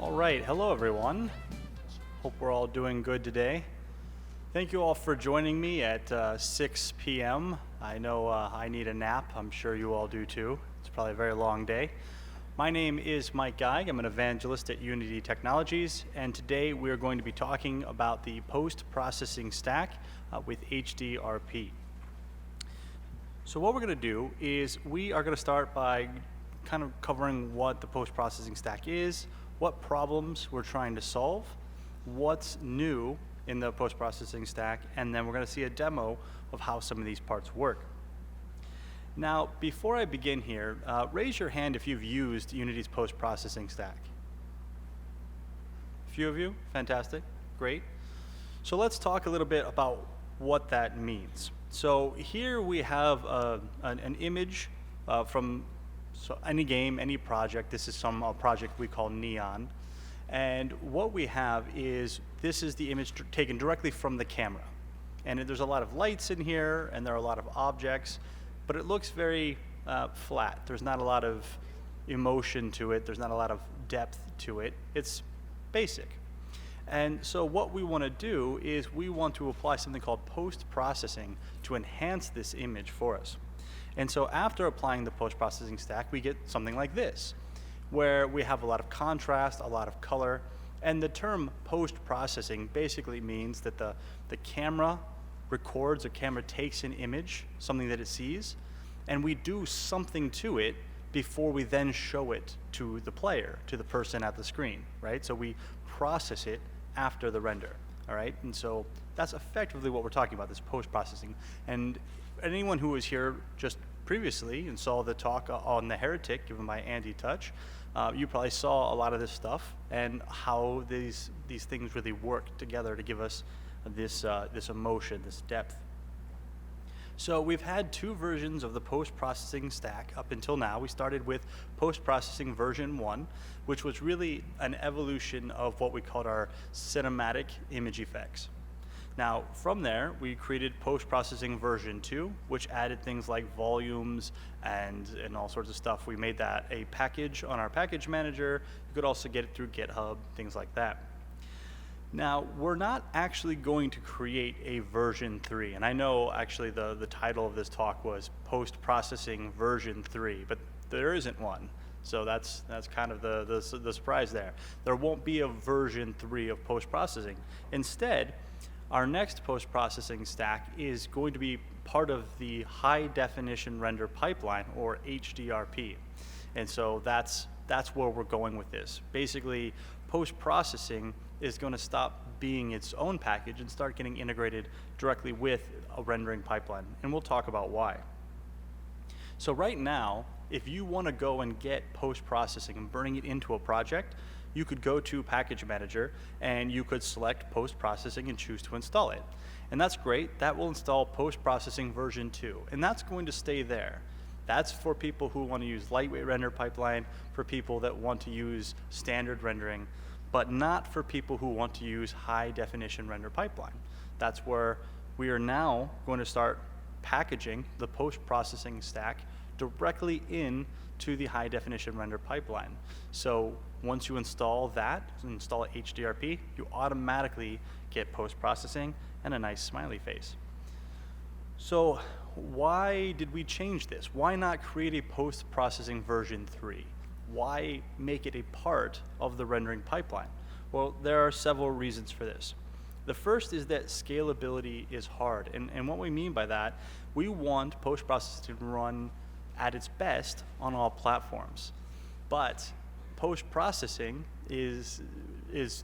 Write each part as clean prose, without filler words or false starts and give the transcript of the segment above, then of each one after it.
All right, hello everyone. Hope we're all doing good today. Thank you all for joining me at 6 p.m. I know I need a nap. I'm sure you all do too. It's probably a very long day. My name is Mike Geig. I'm an evangelist at Unity Technologies, and today we're going to be talking about the post-processing stack with HDRP. So what we're going to do is we are going to start by kind of covering what the post-processing stack is, what problems we're trying to solve, what's new in the post-processing stack, and then we're going to see a demo of how some of these parts work. Now, before I begin here, raise your hand if you've used Unity's post-processing stack. A few of you? Fantastic. Great. So let's talk a little bit about what that means. So here we have an image from any game, any project. This is some project we call Neon. And what we have is, this is the image taken directly from the camera. And there's a lot of lights in here, and there are a lot of objects, but it looks very flat. There's not a lot of emotion to it. There's not a lot of depth to it. It's basic. And so what we want to do is we want to apply something called post-processing to enhance this image for us. And so after applying the post-processing stack, we get something like this, where we have a lot of contrast, a lot of color, and the term post-processing basically means that the camera records, the camera takes an image, something that it sees, and we do something to it before we then show it to the player, to the person at the screen, right? So we process it after the render, all right? And so that's effectively what we're talking about, this post-processing. And anyone who was here just previously and saw the talk on the Heretic given by Andy Touch, you probably saw a lot of this stuff and how these things really work together to give us this emotion, this depth. So we've had two versions of the post-processing stack up until now. We started with post-processing version 1, which was really an evolution of what we called our cinematic image effects. Now, from there, we created post-processing version 2, which added things like volumes and all sorts of stuff. We made that a package on our package manager. You could also get it through GitHub, things like that. Now, we're not actually going to create a version 3, and I know actually the title of this talk was post-processing version 3, but there isn't one. So that's kind of the surprise there. There won't be a version 3 of post-processing. Instead, our next post-processing stack is going to be part of the high definition render pipeline, or HDRP. And so that's where we're going with this. Basically, post-processing is going to stop being its own package and start getting integrated directly with a rendering pipeline. And we'll talk about why. So right now, if you want to go and get post-processing and bring it into a project, you could go to Package Manager and you could select post-processing and choose to install it. And that's great. That will install post-processing version 2. And that's going to stay there. That's for people who want to use lightweight render pipeline, for people that want to use standard rendering, but not for people who want to use high definition render pipeline. That's where we are now going to start packaging the post-processing stack directly into the high definition render pipeline. So once you install that, install HDRP, you automatically get post-processing and a nice smiley face. So why did we change this? Why not create a post-processing version 3? Why make it a part of the rendering pipeline? Well, there are several reasons for this. The first is that scalability is hard. And what we mean by that, we want post-processing to run at its best on all platforms. But post-processing is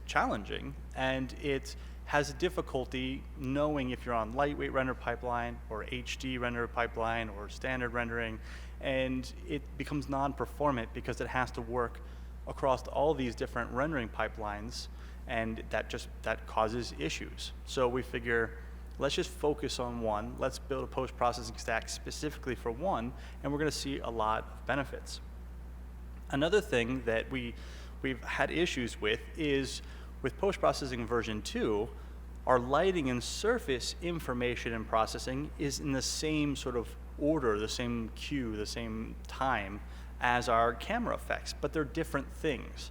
challenging, and it has difficulty knowing if you're on lightweight render pipeline or HD render pipeline or standard rendering, and it becomes non-performant because it has to work across all these different rendering pipelines, and that causes issues. So we figure, let's just focus on one. Let's build a post-processing stack specifically for one, and we're going to see a lot of benefits. Another thing that we've had issues with is with post-processing version 2, our lighting and surface information and processing is in the same sort of order, the same queue, the same time as our camera effects, but they're different things.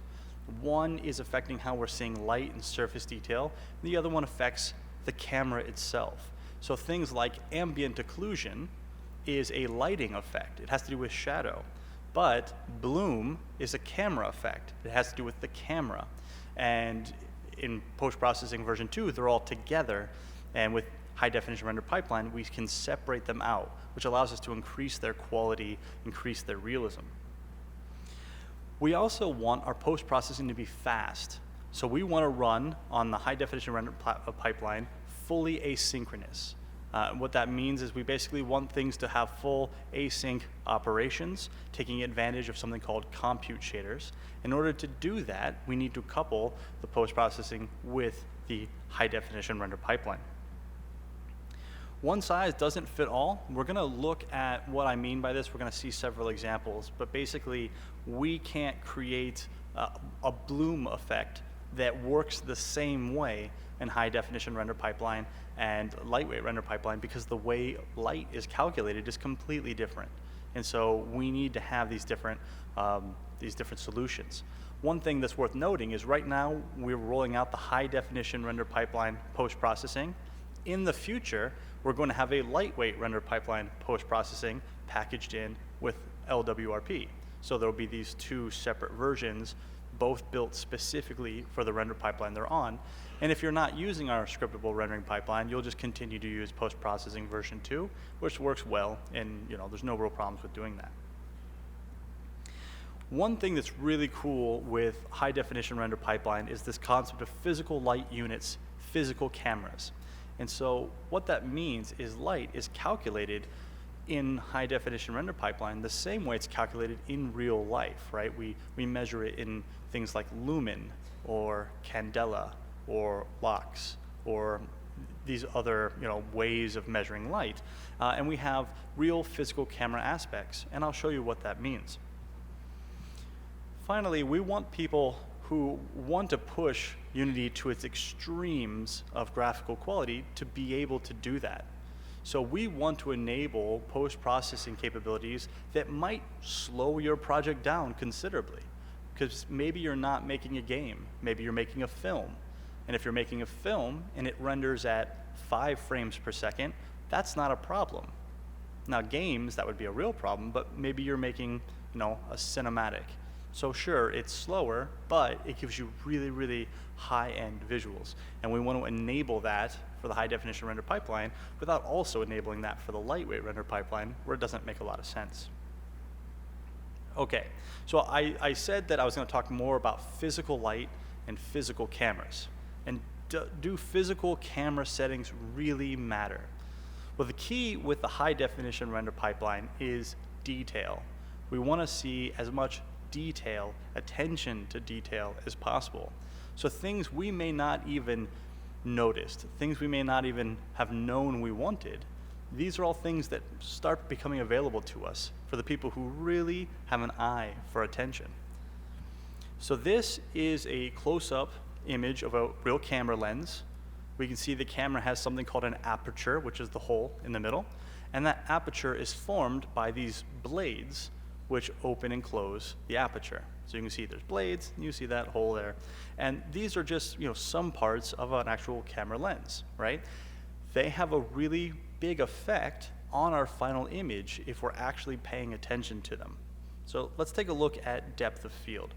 One is affecting how we're seeing light and surface detail. The other one affects the camera itself. So things like ambient occlusion is a lighting effect. It has to do with shadow. But bloom is a camera effect. It has to do with the camera. And in post-processing version 2, they're all together. And with high definition render pipeline, we can separate them out, which allows us to increase their quality, increase their realism. We also want our post-processing to be fast. So we want to run on the high definition render pipeline fully asynchronous. What that means is we basically want things to have full async operations, taking advantage of something called compute shaders. In order to do that, we need to couple the post-processing with the high definition render pipeline. One size doesn't fit all. We're going to look at what I mean by this. We're going to see several examples, but basically we can't create a bloom effect that works the same way in high definition render pipeline and lightweight render pipeline, because the way light is calculated is completely different. And so we need to have these different solutions. One thing that's worth noting is right now we're rolling out the high definition render pipeline post-processing. In the future, we're going to have a lightweight render pipeline post-processing packaged in with LWRP. So there will be these two separate versions, both built specifically for the render pipeline they're on. And if you're not using our scriptable rendering pipeline, you'll just continue to use post-processing version 2, which works well, and there's no real problems with doing that. One thing that's really cool with high definition render pipeline is this concept of physical light units, physical cameras. And so what that means is light is calculated in high definition render pipeline the same way it's calculated in real life, right? We measure it in things like lumen or candela or lux or these other ways of measuring light. And we have real physical camera aspects, and I'll show you what that means. Finally, we want people who want to push Unity to its extremes of graphical quality to be able to do that. So we want to enable post-processing capabilities that might slow your project down considerably, because maybe you're not making a game, maybe you're making a film. And if you're making a film and it renders at 5 frames per second, that's not a problem. Now games, that would be a real problem, but maybe you're making a cinematic. So sure, it's slower, but it gives you really, really high-end visuals. And we want to enable that for the high-definition render pipeline without also enabling that for the lightweight render pipeline, where it doesn't make a lot of sense. Okay, so I said that I was going to talk more about physical light and physical cameras. And do physical camera settings really matter? Well, the key with the high-definition render pipeline is detail. We want to see as much detail, attention to detail as possible. So things we may not even noticed, things we may not even have known we wanted, these are all things that start becoming available to us for the people who really have an eye for attention. So this is a close-up image of a real camera lens. We can see the camera has something called an aperture, which is the hole in the middle, and that aperture is formed by these blades which open and close the aperture. So you can see there's blades, and you see that hole there. And these are just some parts of an actual camera lens, right? They have a really big effect on our final image if we're actually paying attention to them. So let's take a look at depth of field.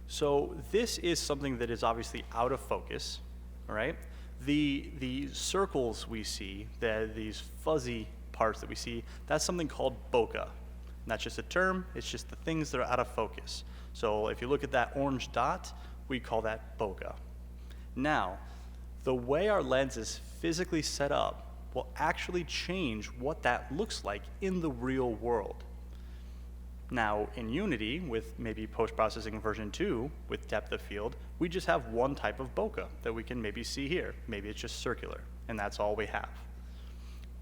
So this is something that is obviously out of focus, all right? The circles we see, these fuzzy parts that we see, that's something called bokeh. That's just a term, it's just the things that are out of focus. So if you look at that orange dot, we call that bokeh. Now, the way our lens is physically set up will actually change what that looks like in the real world. Now, in Unity, with maybe post-processing version 2, with depth of field, we just have one type of bokeh that we can maybe see here. Maybe it's just circular, and that's all we have.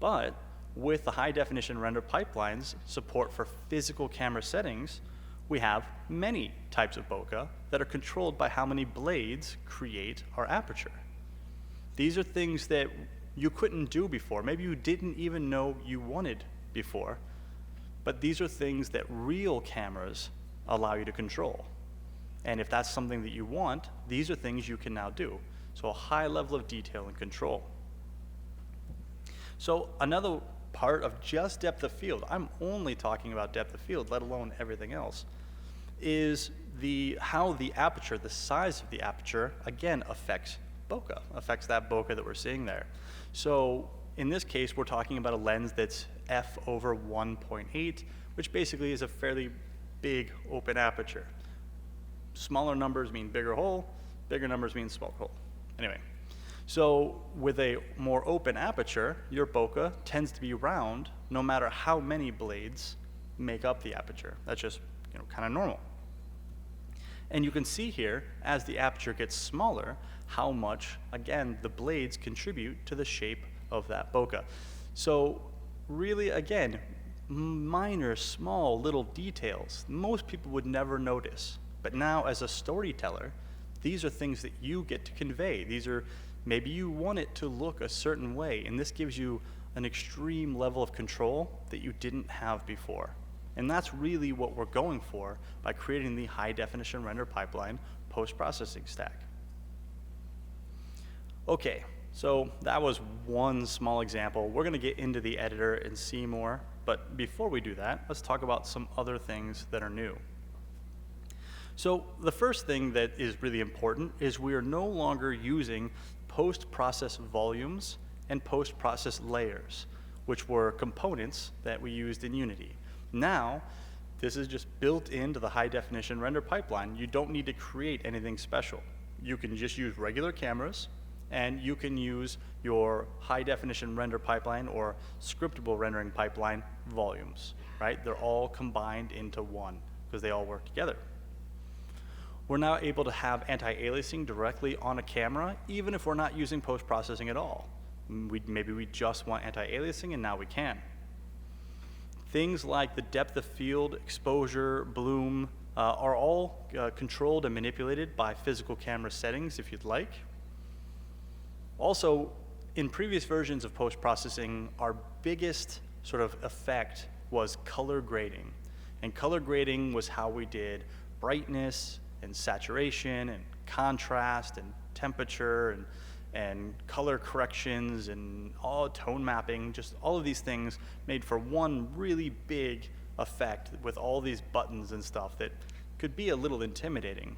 But with the high-definition render pipelines support for physical camera settings, we have many types of bokeh that are controlled by how many blades create our aperture. These are things that you couldn't do before. Maybe you didn't even know you wanted before, but these are things that real cameras allow you to control. And if that's something that you want, these are things you can now do. So a high level of detail and control. So another part of just depth of field, I'm only talking about depth of field, let alone everything else, is how the aperture, the size of the aperture, again, affects bokeh, affects that bokeh that we're seeing there. So in this case, we're talking about a lens that's f over 1.8, which basically is a fairly big open aperture. Smaller numbers mean bigger hole, bigger numbers mean smaller hole. Anyway, so with a more open aperture, your bokeh tends to be round no matter how many blades make up the aperture. That's just kind of normal. And you can see here, as the aperture gets smaller, how much, again, the blades contribute to the shape of that bokeh. So really, again, minor, small, little details most people would never notice. But now, as a storyteller, these are things that you get to convey. These are, maybe you want it to look a certain way, and this gives you an extreme level of control that you didn't have before. And that's really what we're going for by creating the high definition render pipeline post-processing stack. Okay, so that was one small example. We're gonna get into the editor and see more, but before we do that, let's talk about some other things that are new. So the first thing that is really important is we are no longer using post-process volumes and post-process layers, which were components that we used in Unity. Now, this is just built into the high definition render pipeline. You don't need to create anything special. You can just use regular cameras, and you can use your high definition render pipeline or scriptable rendering pipeline volumes, right? They're all combined into one because they all work together. We're now able to have anti-aliasing directly on a camera, even if we're not using post-processing at all. Maybe we just want anti-aliasing, and now we can. Things like the depth of field, exposure, bloom, are all controlled and manipulated by physical camera settings if you'd like. Also, in previous versions of post-processing, our biggest sort of effect was color grading. And color grading was how we did brightness and saturation and contrast and temperature and color corrections and all tone mapping, just all of these things made for one really big effect with all these buttons and stuff that could be a little intimidating.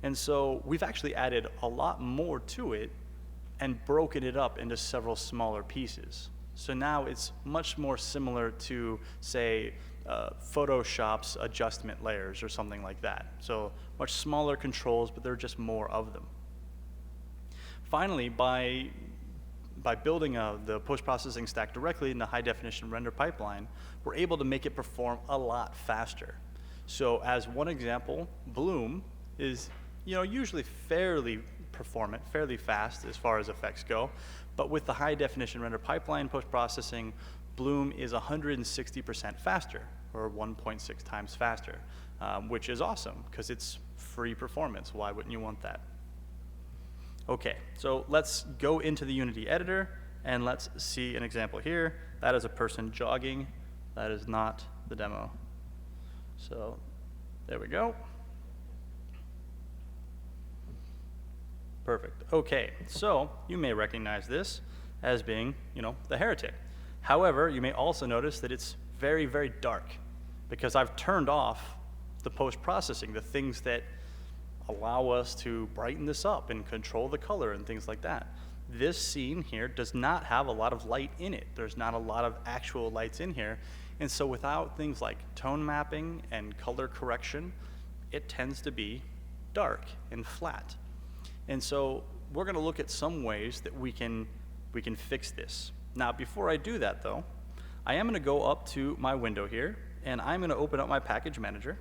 And so we've actually added a lot more to it and broken it up into several smaller pieces. So now it's much more similar to, say, Photoshop's adjustment layers or something like that. So much smaller controls, but there are just more of them. Finally, by building the post-processing stack directly in the high-definition render pipeline, we're able to make it perform a lot faster. So as one example, bloom is usually fairly performant, fairly fast as far as effects go, but with the high-definition render pipeline post-processing, bloom is 160% faster, or 1.6 times faster, which is awesome because it's free performance. Why wouldn't you want that? Okay, so let's go into the Unity editor and let's see an example here. That is a person jogging. That is not the demo. So there we go. Perfect. Okay, so you may recognize this as being, the heretic. However, you may also notice that it's very, very dark because I've turned off the post-processing, the things that allow us to brighten this up and control the color and things like that. This scene here does not have a lot of light in it. There's not a lot of actual lights in here. And so without things like tone mapping and color correction, it tends to be dark and flat. And so we're gonna look at some ways that we can fix this. Now, before I do that though, I am gonna go up to my window here and I'm gonna open up my package manager.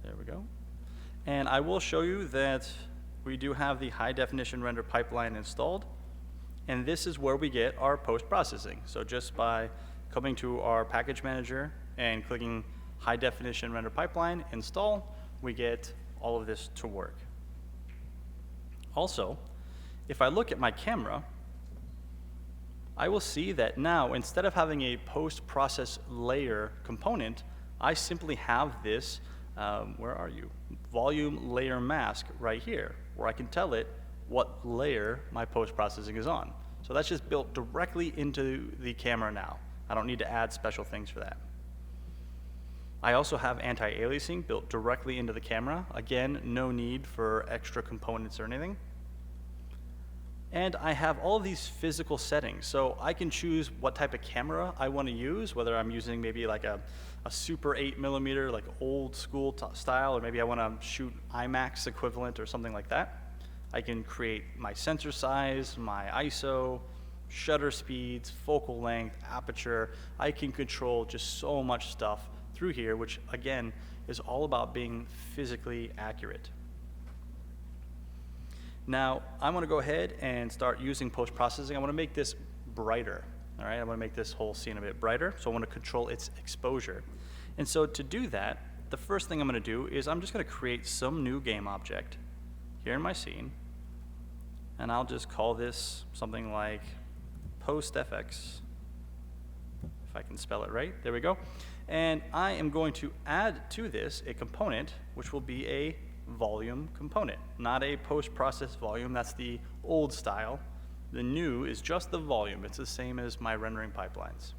There we go. And I will show you that we do have the high definition render pipeline installed. And this is where we get our post-processing. So just by coming to our package manager and clicking high definition render pipeline install, we get all of this to work. Also, if I look at my camera, I will see that now, instead of having a post-process layer component, I simply have this, where are you? Volume layer mask right here, where I can tell it what layer my post-processing is on. So that's just built directly into the camera now. I don't need to add special things for that. I also have anti-aliasing built directly into the camera. Again, no need for extra components or anything. And I have all of these physical settings. So I can choose what type of camera I want to use, whether I'm using maybe like a super 8mm, like old school style, or maybe I want to shoot IMAX equivalent or something like that. I can create my sensor size, my ISO, shutter speeds, focal length, aperture. I can control just so much stuff through here, which again is all about being physically accurate. Now, I want to go ahead and start using post-processing. I want to make this brighter, all right? I want to make this whole scene a bit brighter, so I want to control its exposure. And so to do that, the first thing I'm going to do is I'm just going to create some new game object here in my scene, and I'll just call this something like PostFX, if I can spell it right. There we go. And I am going to add to this a component, which will be a volume component, not a post-process volume. That's the old style. The new is just the volume. It's the same as my rendering pipelines.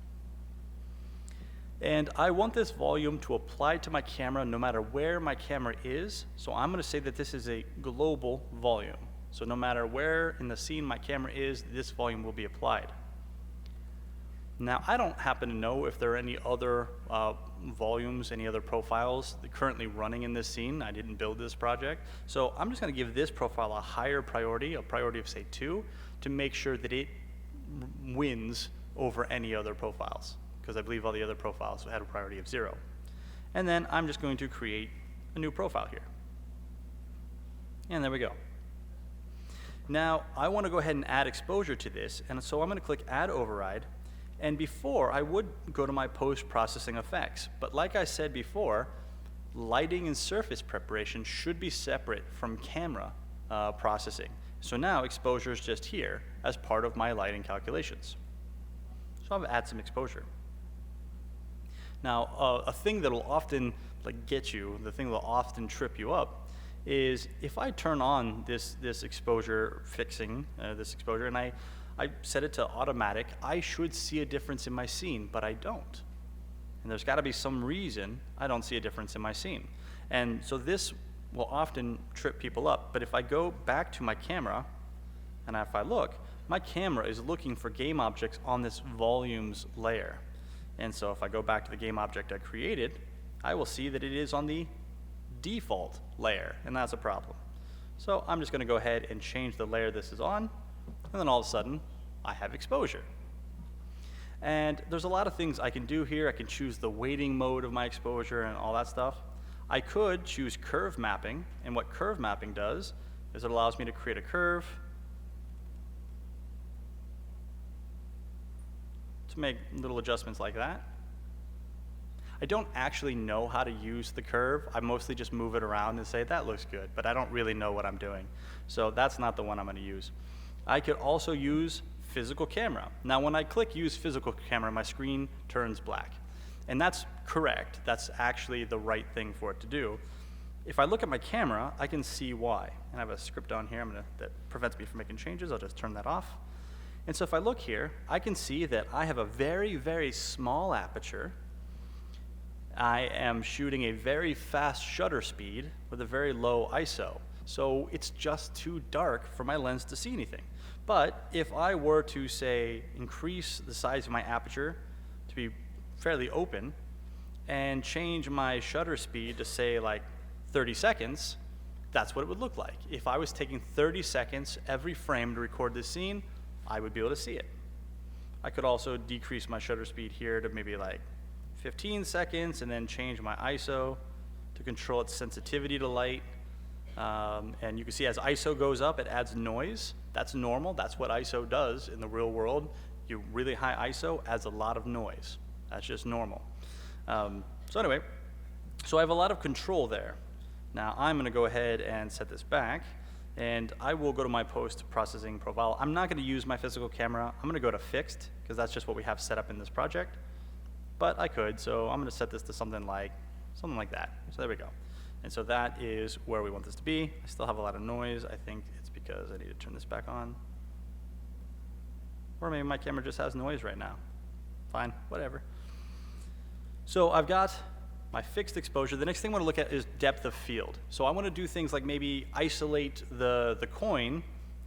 And I want this volume to apply to my camera no matter where my camera is. So I'm going to say that this is a global volume. So no matter where in the scene my camera is, this volume will be applied. Now, I don't happen to know if there are any other volumes, any other profiles currently running in this scene. I didn't build this project. So I'm just going to give this profile a higher priority, a priority of, say, 2, to make sure that it wins over any other profiles, because I believe all the other profiles had a priority of 0. And then I'm just going to create a new profile here. And there we go. Now, I want to go ahead and add exposure to this, and so I'm going to click Add Override. And before, I would go to my post-processing effects. But like I said before, lighting and surface preparation should be separate from camera processing. So now exposure is just here as part of my lighting calculations. So I'll add some exposure. Now, a thing that will often get you, the thing that will often trip you up, is if I turn on this exposure fixing, this exposure, and I set it to automatic, I should see a difference in my scene, but I don't. And there's got to be some reason I don't see a difference in my scene. And so this will often trip people up. But if I go back to my camera, and if I look, my camera is looking for game objects on this volumes layer. And so if I go back to the game object I created, I will see that it is on the default layer, and that's a problem. So I'm just going to go ahead and change the layer this is on, and then all of a sudden, I have exposure. And there's a lot of things I can do here. I can choose the weighting mode of my exposure and all that stuff. I could choose curve mapping, and what curve mapping does is it allows me to create a curve to make little adjustments like that. I don't actually know how to use the curve. I mostly just move it around and say, that looks good, but I don't really know what I'm doing. So that's not the one I'm going to use. I could also use physical camera. Now, when I click use physical camera, my screen turns black. And that's correct. That's actually the right thing for it to do. If I look at my camera, I can see why. And I have a script on here that prevents me from making changes. I'll just turn that off. And so if I look here, I can see that I have a very, very small aperture. I am shooting a very fast shutter speed with a very low ISO. So it's just too dark for my lens to see anything. But if I were to, say, increase the size of my aperture to be fairly open and change my shutter speed to, say, like 30 seconds, that's what it would look like. If I was taking 30 seconds every frame to record this scene, I would be able to see it. I could also decrease my shutter speed here to maybe like 15 seconds and then change my ISO to control its sensitivity to light. And you can see as ISO goes up, it adds noise. That's normal. That's what ISO does in the real world. Your really high ISO adds a lot of noise. That's just normal. So anyway, so I have a lot of control there. Now I'm going to go ahead and set this back. And I will go to my post-processing profile. I'm not going to use my physical camera. I'm going to go to fixed, because that's just what we have set up in this project. But I could, so I'm going to set this to something like that. So there we go. And so that is where we want this to be. I still have a lot of noise. I think it's because I need to turn this back on. Or maybe my camera just has noise right now. Fine, whatever. So I've got my fixed exposure. The next thing I want to look at is depth of field. So I want to do things like maybe isolate the coin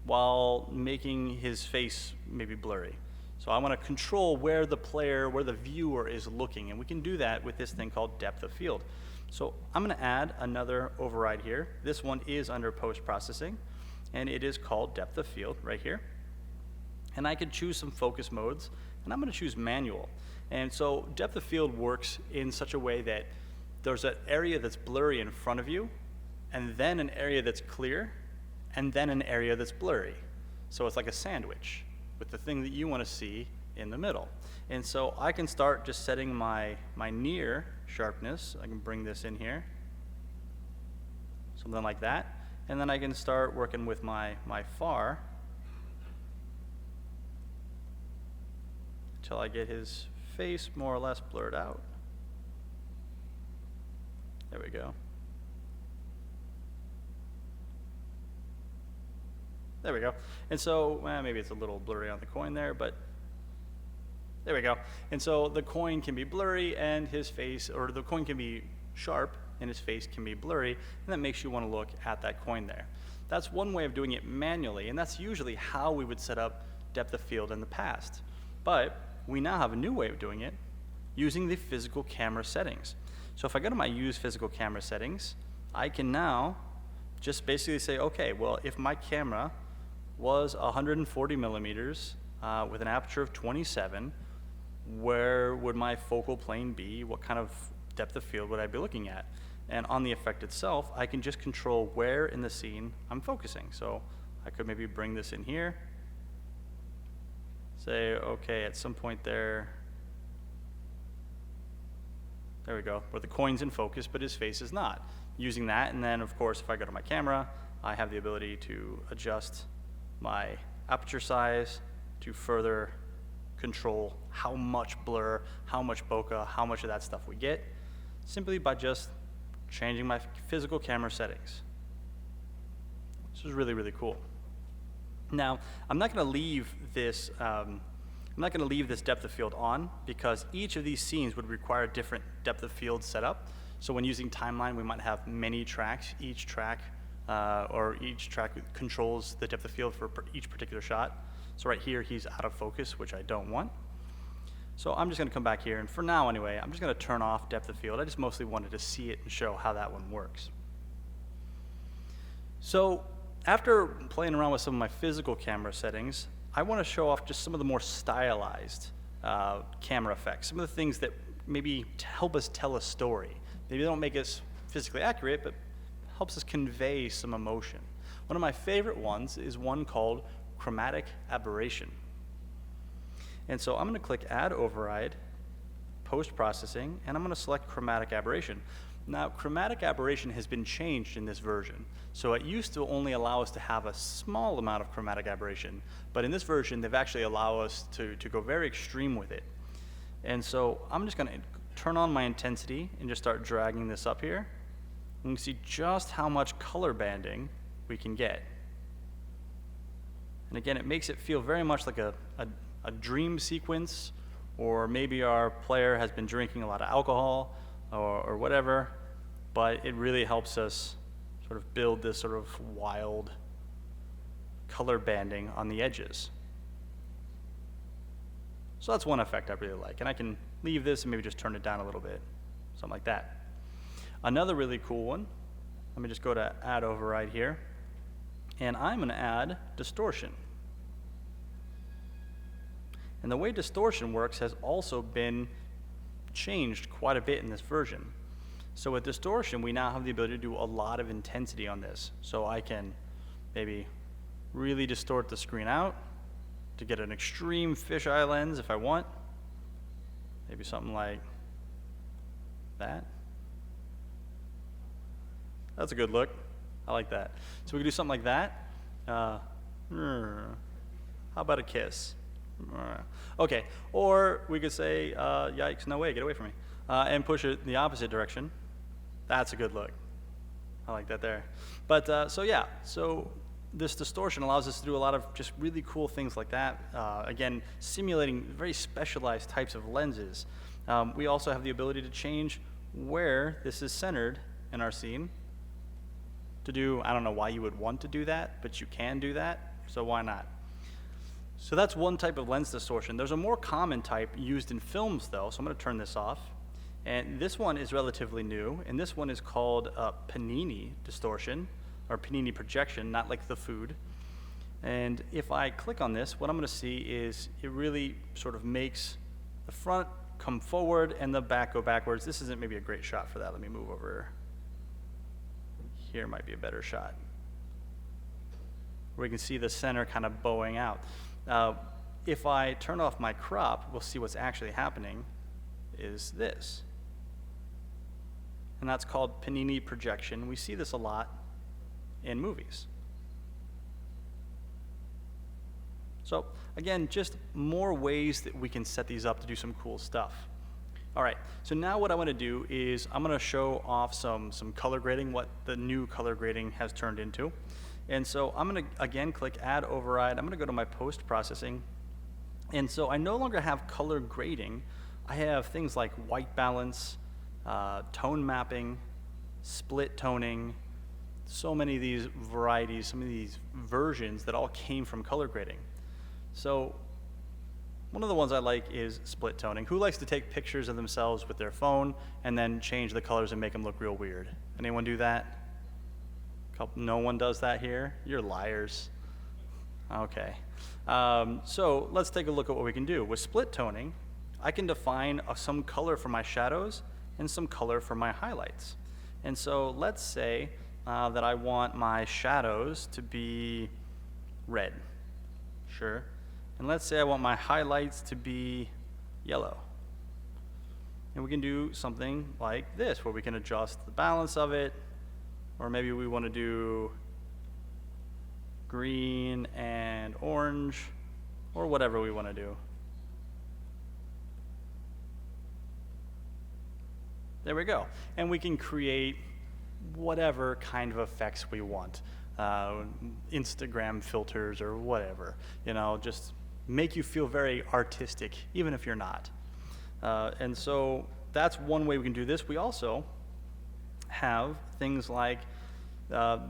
while making his face maybe blurry. So I want to control where the viewer is looking, and we can do that with this thing called depth of field. So I'm going to add another override here. This one is under post-processing, and it is called depth of field right here. And I can choose some focus modes, and I'm going to choose manual. And so depth of field works in such a way that there's an area that's blurry in front of you, and then an area that's clear, and then an area that's blurry. So it's like a sandwich with the thing that you want to see in the middle. And so I can start just setting my near sharpness. I can bring this in here, something like that. And then I can start working with my far until I get his face more or less blurred out. There we go. There we go. And so, maybe it's a little blurry on the coin there, but there we go. And so the coin can be blurry and his face, or the coin can be sharp and his face can be blurry, and that makes you want to look at that coin there. That's one way of doing it manually, and that's usually how we would set up depth of field in the past. But we now have a new way of doing it using the physical camera settings. So if I go to my use physical camera settings, I can now just basically say, okay, well, if my camera was 140 millimeters with an aperture of 27, where would my focal plane be? What kind of depth of field would I be looking at? And on the effect itself, I can just control where in the scene I'm focusing. So I could maybe bring this in here, say, okay, at some point there we go, where the coin's in focus, but his face is not. Using that, and then of course, if I go to my camera, I have the ability to adjust my aperture size to further control how much blur, how much bokeh, how much of that stuff we get, simply by just changing my physical camera settings. This is really, really cool. Now, I'm not going to leave this depth of field on, because each of these scenes would require different depth of field setup. So when using timeline, we might have many tracks. Each track controls the depth of field for each particular shot. So right here, he's out of focus, which I don't want. So I'm just going to come back here, and for now anyway, I'm just going to turn off depth of field. I just mostly wanted to see it and show how that one works. So after playing around with some of my physical camera settings, I want to show off just some of the more stylized camera effects, some of the things that maybe help us tell a story. Maybe they don't make us physically accurate, but helps us convey some emotion. One of my favorite ones is one called Chromatic Aberration. And so I'm going to click Add Override, Post-Processing, and I'm going to select Chromatic Aberration. Now, Chromatic Aberration has been changed in this version. So it used to only allow us to have a small amount of chromatic aberration, but in this version, they've actually allowed us to go very extreme with it. And so I'm just going to turn on my intensity and just start dragging this up here. And you can see just how much color banding we can get. And again, it makes it feel very much like a dream sequence, or maybe our player has been drinking a lot of alcohol or whatever, but it really helps us sort of build this sort of wild color banding on the edges. So that's one effect I really like, and I can leave this and maybe just turn it down a little bit, something like that. Another really cool one, let me just go to Add Override here, and I'm going to add Distortion. And the way distortion works has also been changed quite a bit in this version. So with distortion, we now have the ability to do a lot of intensity on this. So I can maybe really distort the screen out to get an extreme fisheye lens if I want. Maybe something like that. That's a good look. I like that. So we can do something like that. How about a kiss? Okay, or we could say, yikes, no way, get away from me. And push it the opposite direction. That's a good look. I like that there. But so yeah, so this distortion allows us to do a lot of just really cool things like that. Again, simulating very specialized types of lenses. We also have the ability to change where this is centered in our scene. To do, I don't know why you would want to do that, but you can do that, so why not? So that's one type of lens distortion. There's a more common type used in films though, so I'm going to turn this off. And this one is relatively new, and this one is called Panini Distortion, or Panini Projection, not like the food. And if I click on this, what I'm going to see is it really sort of makes the front come forward and the back go backwards. This isn't maybe a great shot for that. Let me move over. Here might be a better shot, where you can see the center kind of bowing out. If I turn off my crop, we'll see what's actually happening is this. And that's called Panini Projection. We see this a lot in movies. So again, just more ways that we can set these up to do some cool stuff. All right, so now what I want to do is I'm going to show off some color grading, what the new color grading has turned into. And so I'm going to, again, click Add Override. I'm going to go to my post-processing. And so I no longer have color grading. I have things like white balance, tone mapping, split toning, so many of these varieties, some of these versions that all came from color grading. So one of the ones I like is split toning. Who likes to take pictures of themselves with their phone and then change the colors and make them look real weird? Anyone do that? No one does that here? You're liars. Okay. So let's take a look at what we can do. With split toning, I can define some color for my shadows and some color for my highlights. And so let's say that I want my shadows to be red. Sure. And let's say I want my highlights to be yellow. And we can do something like this, where we can adjust the balance of it, or maybe we want to do green and orange, or whatever we want to do. There we go. And we can create whatever kind of effects we want. Instagram filters or whatever, you know, just make you feel very artistic, even if you're not. And so that's one way we can do this. We also have things like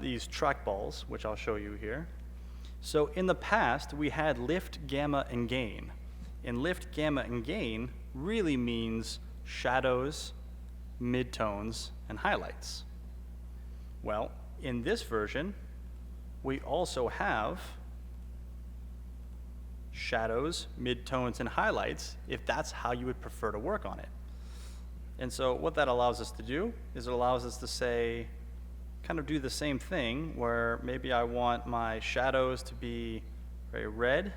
these trackballs, which I'll show you here. So in the past, we had lift, gamma, and gain. And lift, gamma, and gain really means shadows, midtones, and highlights. Well, in this version, we also have shadows, midtones, and highlights, if that's how you would prefer to work on it. And so what that allows us to do is it allows us to say, kind of do the same thing, where maybe I want my shadows to be very red,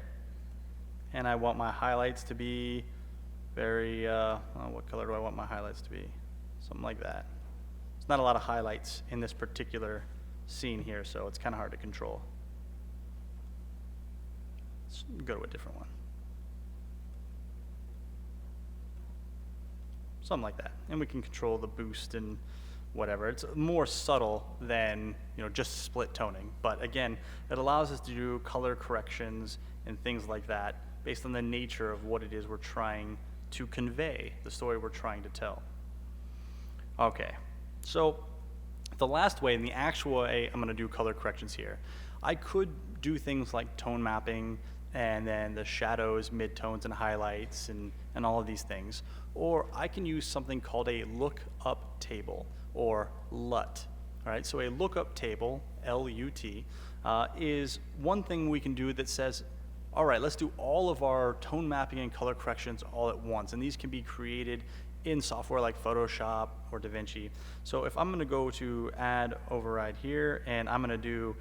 and I want my highlights to be very, what color do I want my highlights to be? Something like that. There's not a lot of highlights in this particular scene here, so it's kind of hard to control. Let's go to a different one. Something like that. And we can control the boost and whatever. It's more subtle than, you know, just split toning. But again, it allows us to do color corrections and things like that based on the nature of what it is we're trying to convey, the story we're trying to tell. Okay, so the last way, and the actual way I'm going to do color corrections here, I could do things like tone mapping and then the shadows, midtones, and highlights, and all of these things. Or I can use something called a lookup table, or LUT. All right, so a lookup table, L-U-T, is one thing we can do that says, all right, let's do all of our tone mapping and color corrections all at once. And these can be created in software like Photoshop or DaVinci. So if I'm going to go to Add Override here, and I'm going to do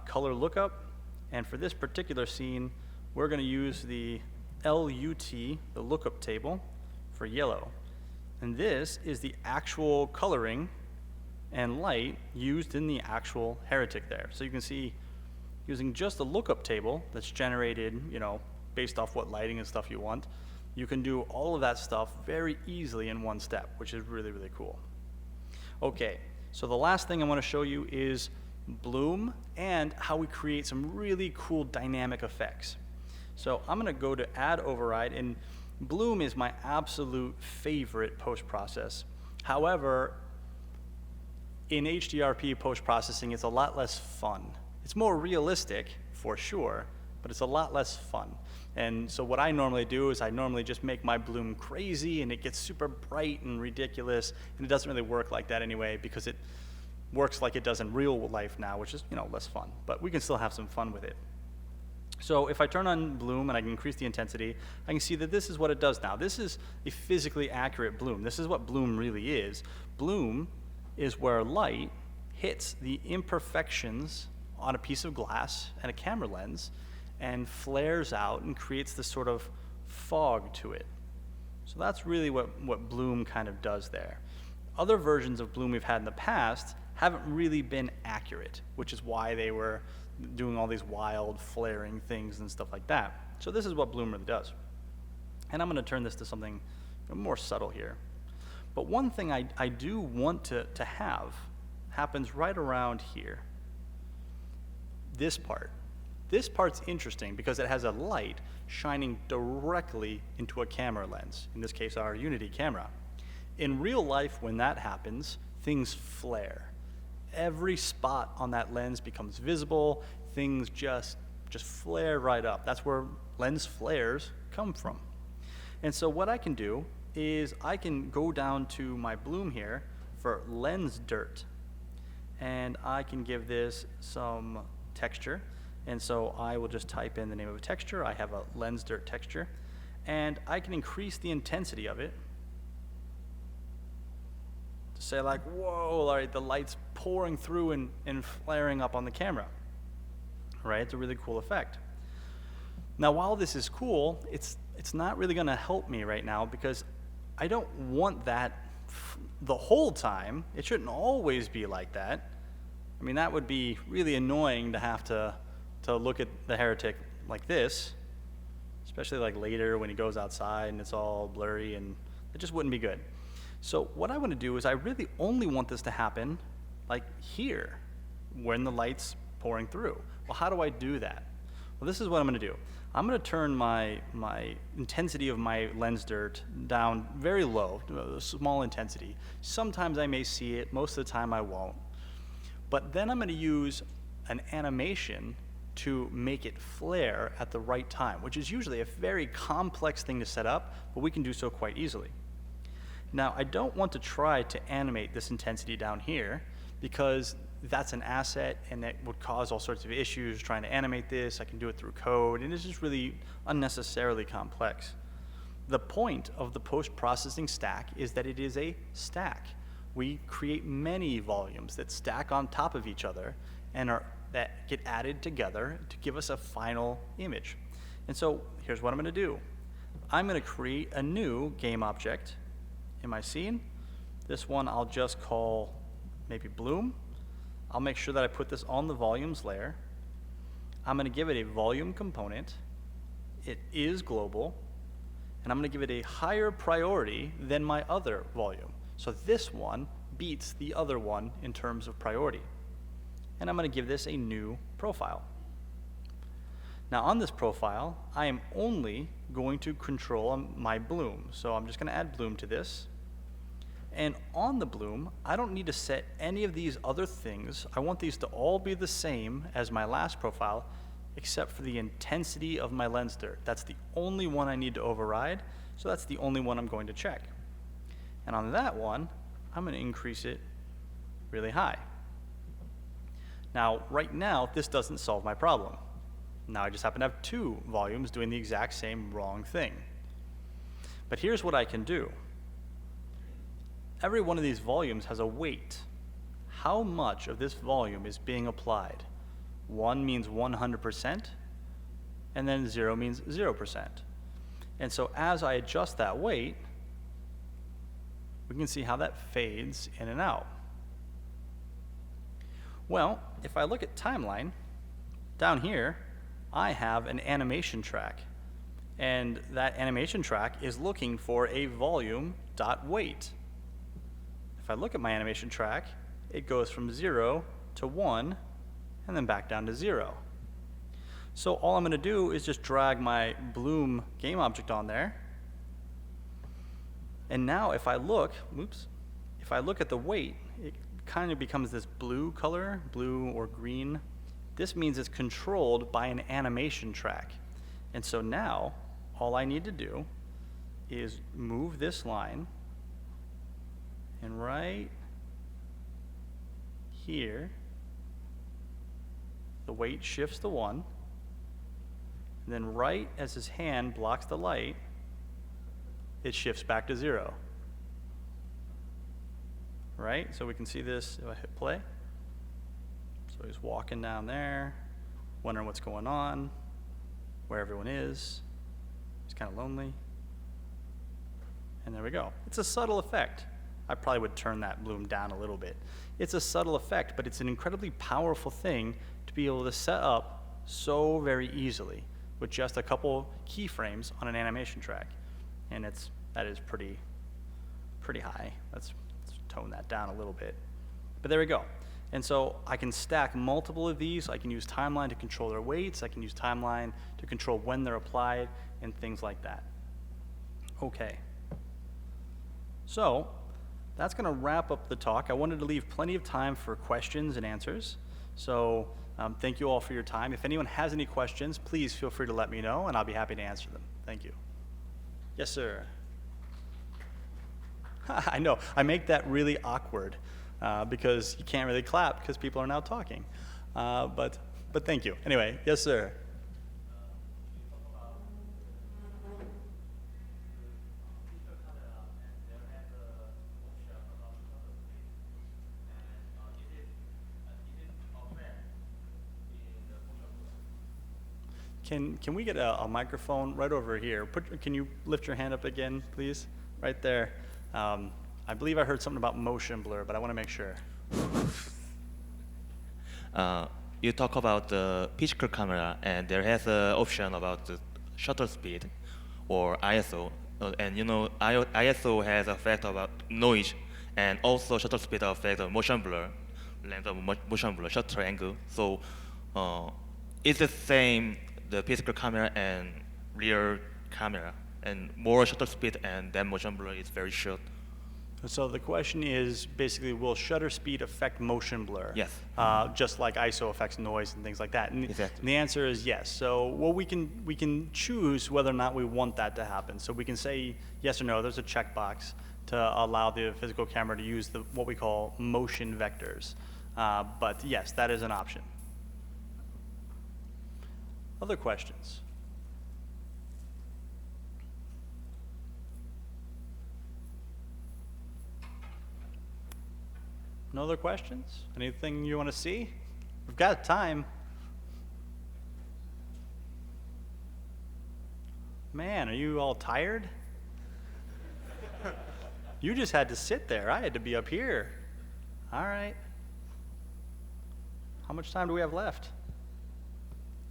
Color Lookup, and for this particular scene, we're going to use the LUT, the lookup table, for yellow. And this is the actual coloring and light used in the actual heretic there. So you can see using just a lookup table that's generated, based off what lighting and stuff you want, you can do all of that stuff very easily in one step, which is really, really cool. Okay, so the last thing I want to show you is bloom and how we create some really cool dynamic effects. So I'm going to go to add override, and bloom is my absolute favorite post-process. However, in HDRP post-processing, it's a lot less fun. It's more realistic, for sure, but it's a lot less fun. And so what I normally do is I normally just make my bloom crazy, and it gets super bright and ridiculous, and it doesn't really work like that anyway, because it works like it does in real life now, which is less fun, but we can still have some fun with it. So if I turn on bloom and I can increase the intensity, I can see that this is what it does now. This is a physically accurate bloom. This is what bloom really is. Bloom is where light hits the imperfections on a piece of glass and a camera lens and flares out and creates this sort of fog to it. So that's really what bloom kind of does there. Other versions of bloom we've had in the past haven't really been accurate, which is why they were doing all these wild flaring things and stuff like that. So this is what bloom really does. And I'm going to turn this to something more subtle here. But one thing I do want to have happens right around here. This part. This part's interesting because it has a light shining directly into a camera lens, in this case our Unity camera. In real life, when that happens, things flare. Every spot on that lens becomes visible. Things just flare right up. That's where lens flares come from. And so what I can do is I can go down to my bloom here for lens dirt, and I can give this some texture. And so I will just type in the name of a texture. I have a lens dirt texture, and I can increase the intensity of it to say like, whoa, all right, the light's pouring through and flaring up on the camera, right? It's a really cool effect. Now, while this is cool, it's not really gonna help me right now because I don't want that the whole time. It shouldn't always be like that. I mean, that would be really annoying to have to look at the heretic like this, especially like later when he goes outside and it's all blurry, and it just wouldn't be good. So what I want to do is I really only want this to happen like here when the light's pouring through. Well, how do I do that? Well, this is what I'm going to do. I'm going to turn my intensity of my lens dirt down very low, a small intensity. Sometimes I may see it, most of the time I won't. But then I'm going to use an animation to make it flare at the right time, which is usually a very complex thing to set up, but we can do so quite easily. Now, I don't want to try to animate this intensity down here because that's an asset and it would cause all sorts of issues trying to animate this. I can do it through code, and it's just really unnecessarily complex. The point of the post-processing stack is that it is a stack. We create many volumes that stack on top of each other and that get added together to give us a final image. And so here's what I'm going to do. I'm going to create a new game object in my scene. This one I'll just call maybe bloom. I'll make sure that I put this on the volumes layer. I'm going to give it a volume component. It is global, and I'm going to give it a higher priority than my other volume. So this one beats the other one in terms of priority. And I'm going to give this a new profile. Now on this profile, I am only going to control my bloom. So I'm just going to add bloom to this. And on the bloom, I don't need to set any of these other things. I want these to all be the same as my last profile, except for the intensity of my lens dirt. That's the only one I need to override, so that's the only one I'm going to check. And on that one, I'm going to increase it really high. Now, right now, this doesn't solve my problem. Now I just happen to have two volumes doing the exact same wrong thing. But here's what I can do. Every one of these volumes has a weight. How much of this volume is being applied? 1 means 100%, and then 0 means 0%. And so as I adjust that weight, we can see how that fades in and out. Well, if I look at timeline, down here, I have an animation track. And that animation track is looking for a volume.weight. If I look at my animation track, it goes from 0 to 1, and then back down to 0. So all I'm going to do is just drag my Bloom game object on there. And now if I look, if I look at the weight, it kind of becomes this blue color, blue or green. This means it's controlled by an animation track. And so now, all I need to do is move this line, and right here, the weight shifts to 1, and then right as his hand blocks the light, it shifts back to 0. Right? So we can see this if I hit play. So he's walking down there, wondering what's going on, where everyone is. He's kind of lonely. And there we go. It's a subtle effect. I probably would turn that bloom down a little bit. It's a subtle effect, but it's an incredibly powerful thing to be able to set up so very easily with just a couple keyframes on an animation track. And that is pretty high. Let's tone that down a little bit. But there we go. And so I can stack multiple of these. I can use timeline to control their weights. I can use timeline to control when they're applied and things like that. Okay. So that's going to wrap up the talk. I wanted to leave plenty of time for questions and answers. So thank you all for your time. If anyone has any questions, please feel free to let me know, and I'll be happy to answer them. Thank you. Yes, sir. I know. I make that really awkward because you can't really clap because people are now talking. But thank you. Anyway, yes, sir. Can we get a microphone right over here? Can you lift your hand up again, please? Right there. I believe I heard something about motion blur, but I want to make sure. You talk about the physical camera, and there has an option about the shutter speed or ISO. And you know, ISO has effect about noise, and also shutter speed affect motion blur, length of motion blur, shutter angle. So it's the same, the physical camera and rear camera, and more shutter speed and then motion blur is very short. So the question is basically, will shutter speed affect motion blur? Yes. Just like ISO affects noise and things like that. And Exactly. the answer is yes. So well, we can choose whether or not we want that to happen. So we can say yes or no. There's a checkbox to allow the physical camera to use what we call motion vectors. But yes, that is an option. Other questions? No other questions? Anything you want to see? We've got time. Man, are you all tired? You just had to sit there. I had to be up here. All right. How much time do we have left?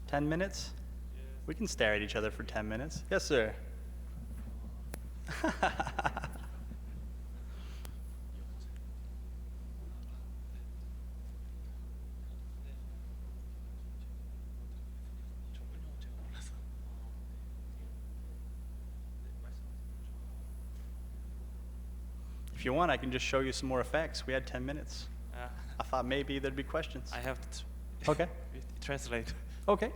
10 minutes? Yes. We can stare at each other for 10 minutes. Yes, sir. If you want, I can just show you some more effects. We had 10 minutes. I thought maybe there'd be questions. I have to Okay. translate. Okay.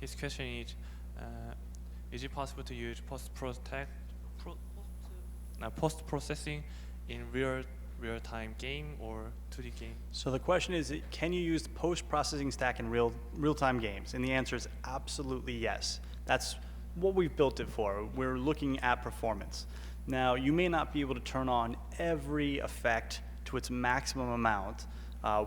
His question is it possible to use post-processing in real-time game or 2D game? So the question is, can you use the post-processing stack in real-time games? And the answer is absolutely yes. That's what we've built it for. We're looking at performance. Now, you may not be able to turn on every effect to its maximum amount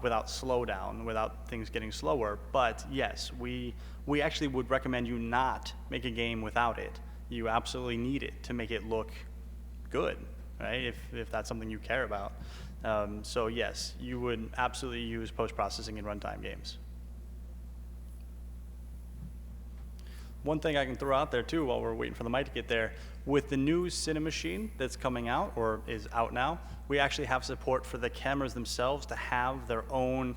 without slowdown, without things getting slower, but yes, we actually would recommend you not make a game without it. You absolutely need it to make it look good, right, if that's something you care about. So yes, you would absolutely use post-processing in runtime games. One thing I can throw out there too while we're waiting for the mic to get there, with the new Cinemachine that's coming out, or is out now, we actually have support for the cameras themselves to have their own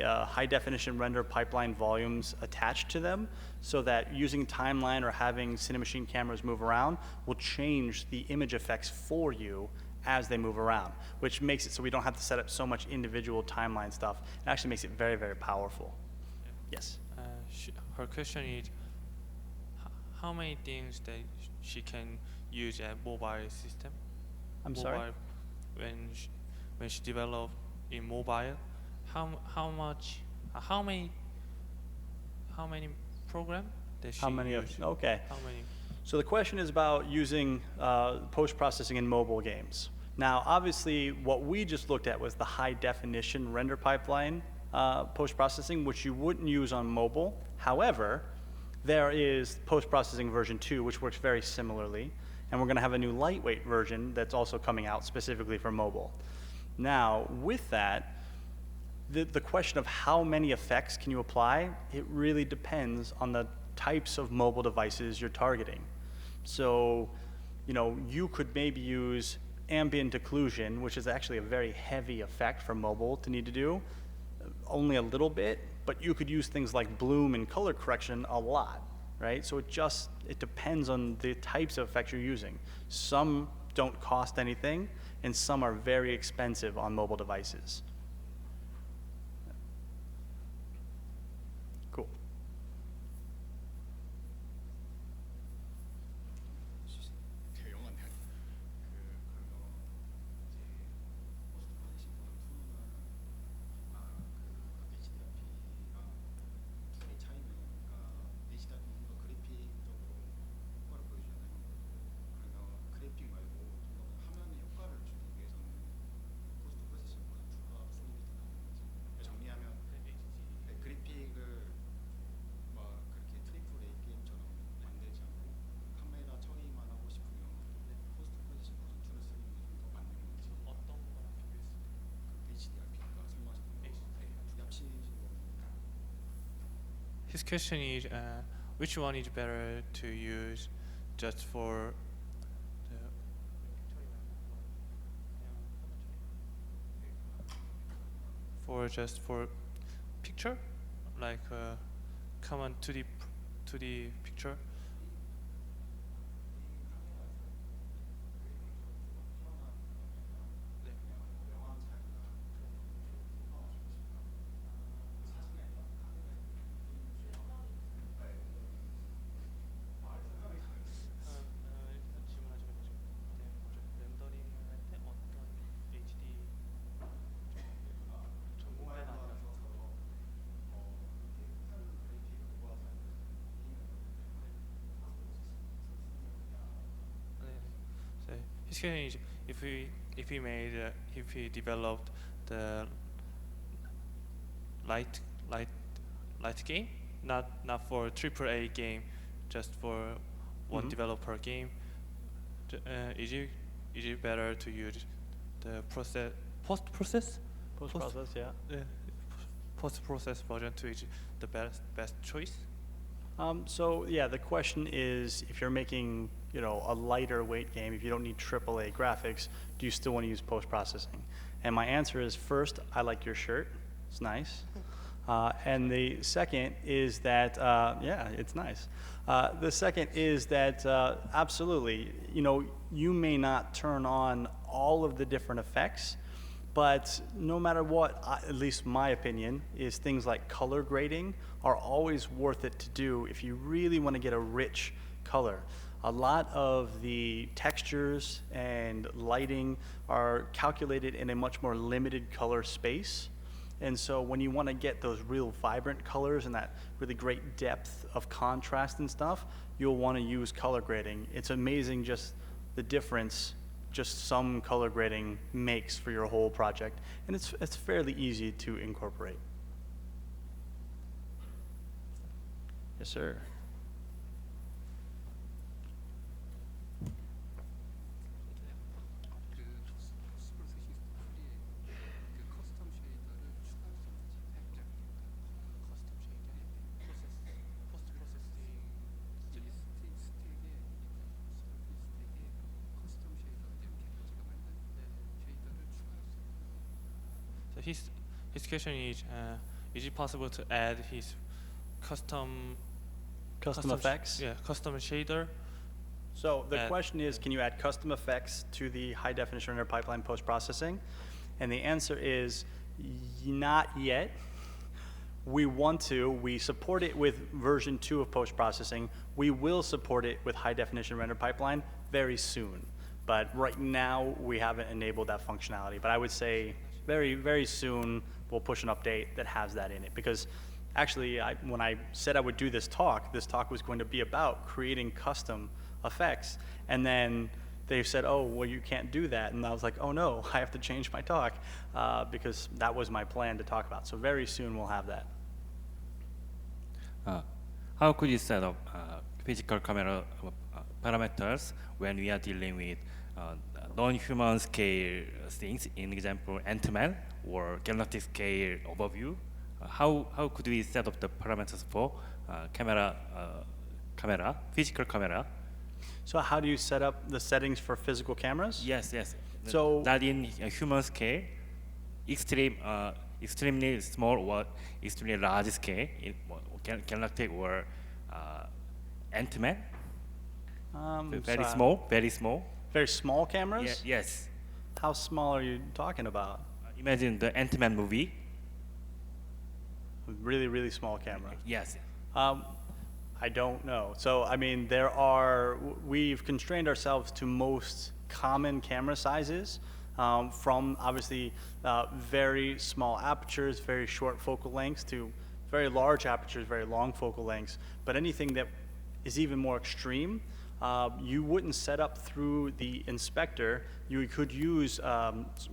high definition render pipeline volumes attached to them, so that using timeline or having Cinemachine cameras move around will change the image effects for you as they move around, which makes it so we don't have to set up so much individual timeline stuff. It actually makes it very, very powerful. Yes? Her question is, how many things that she can use a mobile system? I'm sorry? When she developed in mobile, how many program that she use? Okay. How many? So the question is about using post-processing in mobile games. Now, obviously, what we just looked at was the high-definition render pipeline post-processing, which you wouldn't use on mobile. However, there is post-processing version 2, which works very similarly, and we're going to have a new lightweight version that's also coming out specifically for mobile. Now, with that, the question of how many effects can you apply, it really depends on the types of mobile devices you're targeting. So, you could maybe use Ambient Occlusion, which is actually a very heavy effect for mobile to need to do, only a little bit, but you could use things like bloom and color correction a lot, right? So it depends on the types of effects you're using. Some don't cost anything, and some are very expensive on mobile devices. Cool. His question is, which one is better to use just for for picture, like common 2D picture? His question is, if we developed the light game, not for AAA game, just for one developer game, is it better to use the post-process, yeah. Post-process version 2 is the best choice? So yeah, the question is, if you're making a lighter weight game, if you don't need AAA graphics, do you still want to use post-processing? And my answer is, first, I like your shirt. It's nice. And the second is that, yeah, it's nice. The second is that, absolutely, you may not turn on all of the different effects, but no matter what, at least my opinion, is things like color grading are always worth it to do if you really want to get a rich color. A lot of the textures and lighting are calculated in a much more limited color space. And so when you want to get those real vibrant colors and that really great depth of contrast and stuff, you'll want to use color grading. It's amazing just the difference just some color grading makes for your whole project, and it's fairly easy to incorporate. Yes, sir. So his question is it possible to add his custom Effects? Yeah, custom shader. So the Add- question is, can you add custom effects to the high definition render pipeline post-processing? And the answer is not yet. We want to. We support it with version 2 of post-processing. We will support it with high definition render pipeline very soon. But right now, we haven't enabled that functionality. But I would say very, very soon, we'll push an update that has that in it. Because actually, when I said I would do this talk was going to be about creating custom effects. And then they said, oh, well, you can't do that. And I was like, oh, no, I have to change my talk because that was my plan to talk about. So very soon we'll have that. How could you set up physical camera parameters when we are dealing with non-human scale things, in example, Ant-Man or galactic scale overview? How could we set up the parameters for physical camera? So how do you set up the settings for physical cameras? Yes. So- not in a human scale, extremely small or extremely large scale, in galactic or Ant-Man. Very so- small, very small. Very small cameras? Yes. How small are you talking about? Imagine the Ant-Man movie. Really, really small camera. Yes. I don't know. So, I mean, we've constrained ourselves to most common camera sizes from obviously very small apertures, very short focal lengths to very large apertures, very long focal lengths. But anything that is even more extreme, you wouldn't set up through the inspector. You could use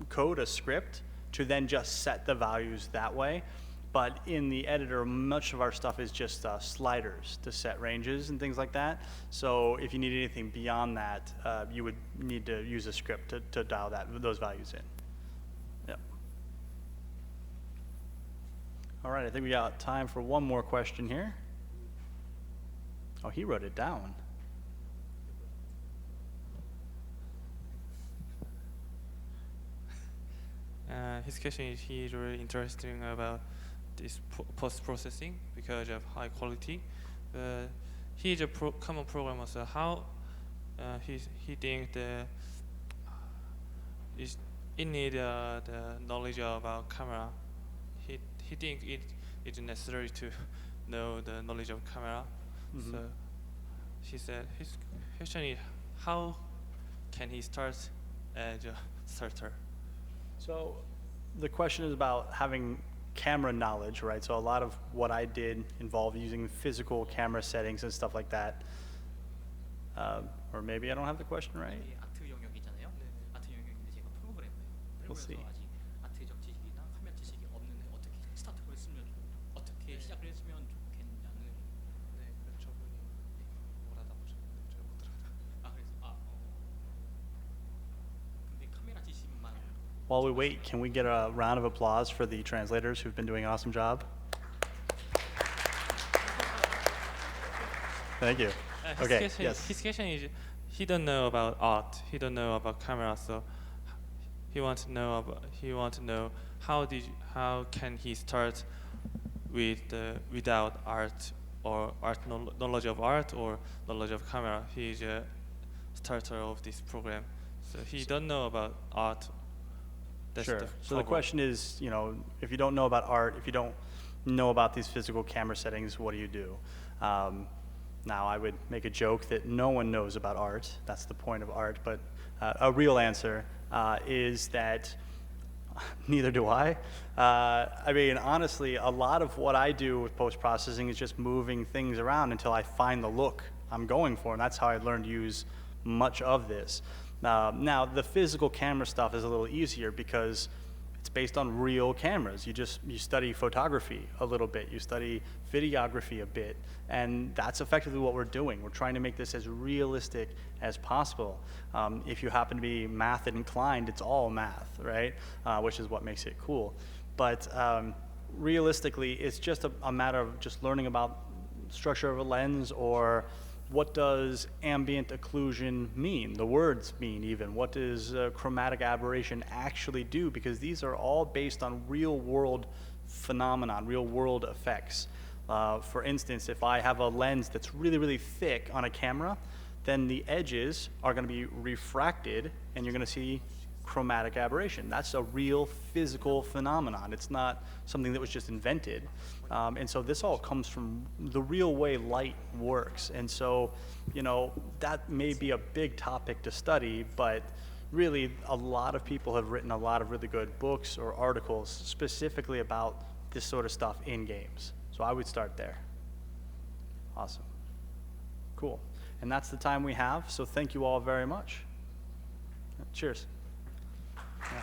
code, a script, to then just set the values that way. But in the editor, much of our stuff is just sliders to set ranges and things like that. So if you need anything beyond that, you would need to use a script to dial those values in. Yep. All right, I think we got time for one more question here. Oh, he wrote it down. His question is he's really interested about this post-processing because of high quality. He's a common programmer, so how he thinks it need the knowledge about camera. He thinks it is necessary to know the knowledge of camera. Mhm. So he said his question is how can he start as a starter? So the question is about having camera knowledge, right? So a lot of what I did involved using physical camera settings and stuff like that. Or maybe I don't have the question right. 이게 아트 영역이잖아요. 아트 영역인데 제가 프로그래머예요. We'll see. 그래서 아직 아트적 지식이나 카메라 지식이 없는데 어떻게 스타트를 했으면 어떻게 시작을 했으면 좋겠냐는. 네, 저분이 뭐라다 보셨는데 제가 못 들었어요. 근데 카메라 지식만. While we wait, can we get a round of applause for the translators who've been doing an awesome job? Thank you. Okay, yes. His question is he don't know about art. He don't know about camera, so he want to know how can he start without art or knowledge of art or knowledge of camera. He's a starter of this program, so he don't know about art. That's Sure. the So the problem. question is, if you don't know about art, if you don't know about these physical camera settings, what do you do? Now, I would make a joke that no one knows about art. That's the point of art. But a real answer is that neither do I. I mean, honestly, a lot of what I do with post-processing is just moving things around until I find the look I'm going for. And that's how I learned to use much of this. Now, the physical camera stuff is a little easier because it's based on real cameras. You study photography a little bit, you study videography a bit, and that's effectively what we're doing. We're trying to make this as realistic as possible. If you happen to be math inclined, it's all math, right? Which is what makes it cool. But realistically, it's just a matter of just learning about structure of a lens, or what does ambient occlusion mean? The words mean even. What does chromatic aberration actually do? Because these are all based on real world phenomenon, real world effects. For instance, if I have a lens that's really, really thick on a camera, then the edges are going to be refracted and you're going to see chromatic aberration. That's a real physical phenomenon. It's not something that was just invented. And so this all comes from the real way light works. And so, you know, that may be a big topic to study, but really a lot of people have written a lot of really good books or articles specifically about this sort of stuff in games. So I would start there. Awesome. Cool. And that's the time we have, so thank you all very much. Cheers. Yeah.